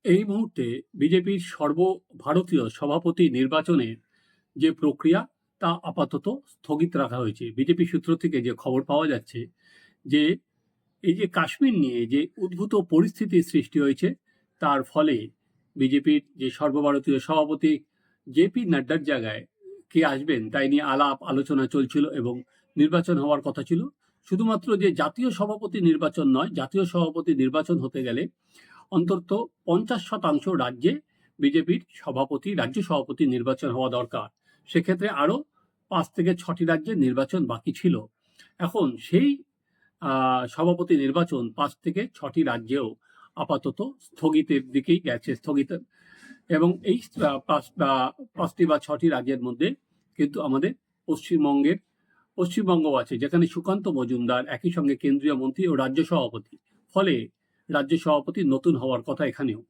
এই মুহূর্তে বিজেপির সর্বভারতীয় সভাপতি নির্বাচনের যে প্রক্রিয়া তা আপাতত স্থগিত রাখা হয়েছে। বিজেপি সূত্র থেকে যে খবর পাওয়া যাচ্ছে যে এই যে কাশ্মীর নিয়ে যে উদ্ভূত পরিস্থিতির সৃষ্টি হয়েছে তার ফলে বিজেপির যে সর্বভারতীয় সভাপতি জেপি নাড্ডার জায়গায় কে আসবেন তাই নিয়ে আলাপ আলোচনা চলছিল এবং নির্বাচন হওয়ার কথা ছিল। শুধুমাত্র যে জাতীয় সভাপতি নির্বাচন নয়, জাতীয় সভাপতি নির্বাচন হতে গেলে অন্তত ৫০% রাজ্যে বিজেপির রাজ্য সভাপতি নির্বাচন হওয়া দরকার। সেক্ষেত্রে আরো ৫ থেকে ৬টি রাজ্যের নির্বাচন বাকি ছিল। এখন সেই সভাপতি নির্বাচন ৫ থেকে ৬টি রাজ্যেও আপাতত স্থগিতের দিকেই গেছে। এবং এই ৫টি বা ৬টি রাজ্যের মধ্যে কিন্তু আমাদের পশ্চিমবঙ্গ আছে, যেখানে সুকান্ত মজুমদার একই সঙ্গে কেন্দ্রীয় মন্ত্রী ও রাজ্য সভাপতি। ফলে রাজ্য সভাপতি নতুন হওয়ার কথা এখানেও।